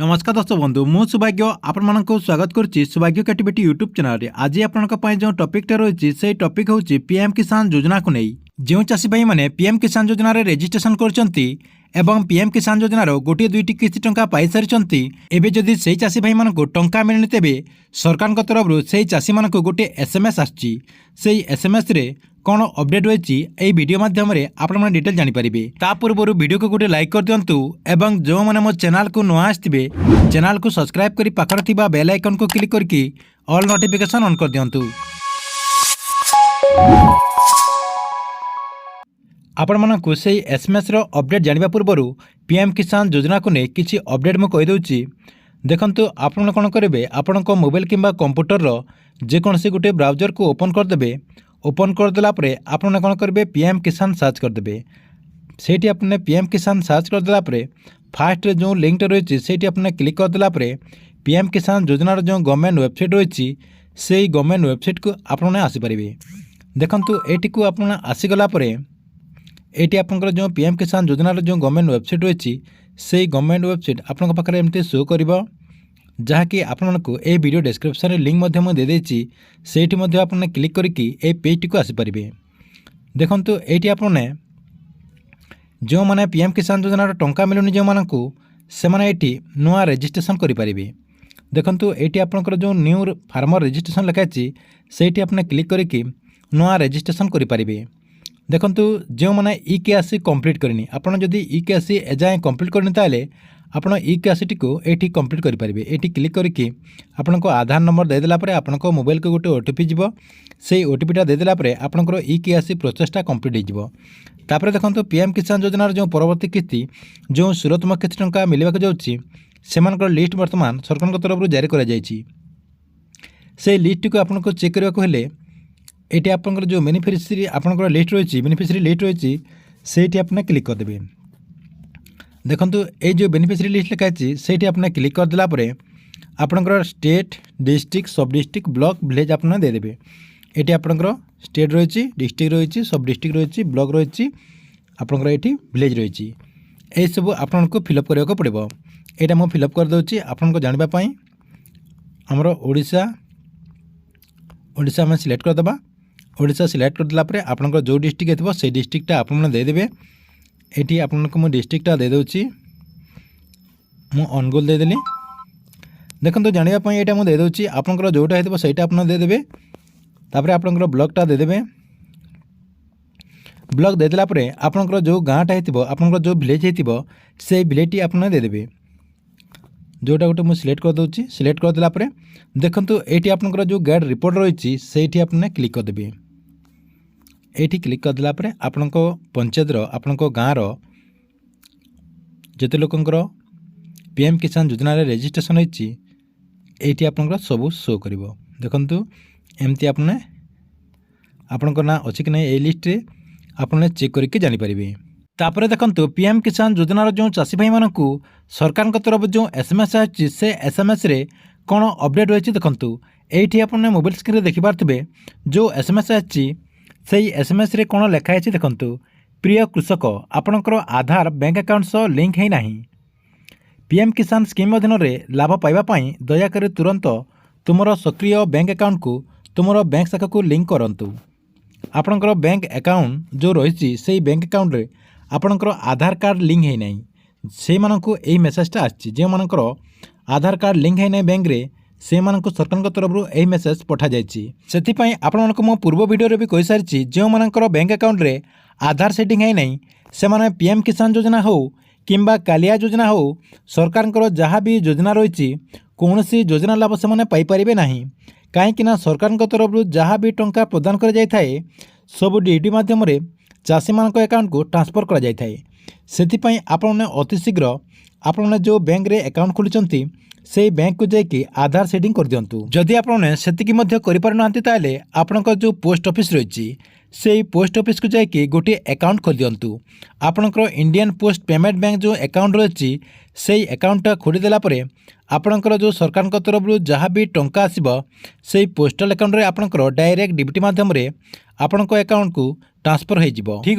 नमस्कार दर्शक बंधु मु सौभाग्य आपण मानक स्वागत करुच्ची सौभाग्य कैटिविटी यूट्यूब चैनल आज आपण जो टॉपिक रही से टॉपिक हूँ पीएम किसान योजना को नहीं जो चाषी भाई मैंने पीएम किसान योजना रे रजिस्ट्रेशन कर पीएम किसान योजनार गोटे दुईटी किस्ती टंका पाई सारी एवं जदि से चाषी भाई मानक टंका मिलनी तेबे सरकार तरफ से चाषी मानक गोटे एसएमएस आसी एसएमएस रे कौन अपडेट रही यही वीडियो माध्यम आपण डिटेल जानीपारे ता पूर्व वीडियो को गोटे लाइक कर दिंतु एवं जो मैंने मो चैनल को नुआ आसवे चैनल को सब्सक्राइब कर पाखर थिबा बेल आइकन को क्लिक करके ऑल नोटिफिकेशन ऑन कर दिंतु। आपण मानकु से एसएमएस रो अपडेट जानिबा पूर्व पीएम किसान योजना को नहीं किसी अपडेट मु कहि दउची। देखंतु आपण कोन करेबे आपण को मोबाइल किंबा कंप्यूटर रो जेकोसी गोटे ब्राउजर को ओपन करदेबे। ओपन करदेला परे आपण कोन करेबे पीएम किसान सर्च करदेबे। सेठी आपने पीएम किसान सर्च करदेला परे फास्ट रे जो लिंक रही सेठी आपने क्लिक करदेला परे पीएम किसान योजनार जो गवर्नमेंट वेबसाइट रही से गवर्नमेंट वेबसाइट को आपने आसीपारे। देखंतु एटी को आपने आसीगला परे एटी आपनकर जो पीएम किसान योजनार जो गवर्नमेंट वेबसाइट रही से गवर्नमेंट वेबसाइट आपन पाखरे एमती शो करिवो जहाँकि आपको ये वीडियो डिस्क्रिप्शन लिंक दे देछि सेठी मध्ये आपने क्लिक करके ये पेज को आसीपारे। देखंतु एटी आपने जो माने पीएम किसान योजनार टंका मिलुनी जो मानकु से माने एटी नुआ रजिस्ट्रेशन करिपारिबे। देखंतु एटी आपनकर जो न्यू फार्मर रजिस्ट्रेशन लिखाची सेठी आपने क्लिक करके नुआ रजिस्ट्रेशन करिपारिबे। देखंतु जो माने ई-केवाईसी कंप्लीट करनी आपन जदि ई-केवाईसी एजाए कंप्लीट करनी ताले आपण ई-केवाईसी को एठी कंप्लीट करि परिबे। एठी क्लिक करके आपनको आधार नंबर दे देला परे आपनको मोबाइल को गोटे ओटीपी जीवो से ओटीपीटा दे देला परे आपनकर ई-केवाईसी प्रोसेसटा कंप्लीट हो जीवो। तापरे देखंतु पीएम किसान योजनार जो परवर्ती किस्ती जो 16तम किस्ती टंका मिलवा जाउची सेमानकर लिस्ट वर्तमान सरकार तरफ जारी करा जायछि। से लिस्ट को आपनको चेक करबा को हेले एटी आपनकर जो बेनिफिशियरी आपनकर लिस्ट रही बेनिफिशियरी लिस्ट रही सेठी आपने क्लिक कर देबे। देखंतु ये जो बेनिफिशियरी लिस्ट लिखाई सेठी आपने क्लिक कर देला परे आपनकर स्टेट डिस्ट्रिक्ट सब डिस्ट्रिक्ट ब्लॉक विलेज आपने दे देबे। एटी आपनकर स्टेट रही डिस्ट्रिक्ट रही सब डिस्ट्रिक्ट रही ब्लॉक रही आपनकर एटी विलेज रही ए सब आपनको फिलअप करने को पड़ो। यहाँ मुझे फिलअप कर दूची आपनको जानिबा पई हमर ओडिशा आम सिलेक्ट करदे। ओडिशा सिलेक्ट करदेला परे आपनकर जो डिस्ट्रिक्ट थो से डिस्ट्रिक्टा आपन दे देबे। एटी आपनको मो डिस्ट्रिक्टा दे दोची मु अनुगुल दे देली। देखंतु जानिबा पई एटा मु दे दोची आपनकर जोटा हेतबो सेटा आपन दे देबे। तापरे आपनकर ब्लॉकटा दे देबे। ब्लॉक दे देला परे आपनकर जो गाँटा हेतबो आपनकर जो विलेज हेतबो से विलेजटी आपन दे देबे। जोटा गोटे मु सिलेक्ट कर दोची सिलेक्ट कर देला परे देखंतु एटी आपनकर जो गाइड रिपोर्ट रही सेठी आपने क्लिक कर देबे। एठी क्लिक कर देला परे आपनको पंचायत रो आपनको गाँव रो जते लोकंकर पीएम किसान योजना रे रजिस्ट्रेशन होईची एठी आपनकर सब शो करिवो। देखंतु एमती आपने आपनकर ना अछि कि नै ए लिस्ट रे आपने चेक करके जानि परिबे। तापरे देखंतु पीएम किसान योजनार जो चाषी भाई मानकु सरकार तरफ जो एसएमएस आछि से एसएमएस रे कौन अपडेट रही देखंतु एठी आपने मोबाइल स्क्रीन रे देखि पारथिबे जो एसएमएस आछि से एसएमएस रे कौन लिखा है देखंतु प्रिय कृषक आपनकर आधार बैंक अकाउंट सह लिंक है नहीं पीएम किसान स्कीम अधीन रे लाभ पाइबा पई दयाकरी तुरंत तुमर सक्रिय बैंक अकाउंट को तुमर बैंक शाखा को लिंक करंतु। आपनकर बैंक अकाउंट जो रही से बैंक अकाउंट रे आपनकर आधार कार्ड लिंक है नहीं से मानकु एही मेसेजटा आछि जे मानकर आधार कार्ड लिंक है नहीं बैंक रे से मानकु सरकार तरफ यही मेसेज पठा जायछि। सेथिपई आपनको मो पूर्व वीडियो रे भी कहि सारिछि जे मानकर बैंक अकाउंट रे आधार सेटिंग है नहीं से माने पीएम किसान योजना हो किंबा कालिया योजना हो सरकार जहाँ भी योजना रही कौन सी योजना लाभ से माने पाई परिबे नहीं कहीं सरकार तरफ जहाँ भी टंका प्रदान कर जाए सब डीटी माध्यम चाषी मान अकाउंट को ट्रांसफर कर जाए। सेथिपई आपने अति शीघ्र आपने जो बैंक रे अकाउंट खोली से बैंक को जाकि आधार सेटिंग कर दिंतु। जदि आपने सेतिकी मध्य करि पार नांती ताले आपनकर जो पोस्ट ऑफिस रही से पोस्ट ऑफिस को जाकि गोटे अकाउंट खोल दिंतु। आपनकर इंडियन पोस्ट पेमेंट बैंक जो अकाउंट रही से अकाउंटटा खोली देला परे आपनकर जो सरकार तरफ जहाँ भी टंका आसीबो से पोस्टल अकाउंट रे आपनकर डायरेक्ट डीबीटी माध्यम रे आपनकर अकाउंट को ट्रांसफर हो जिवो। ठीक।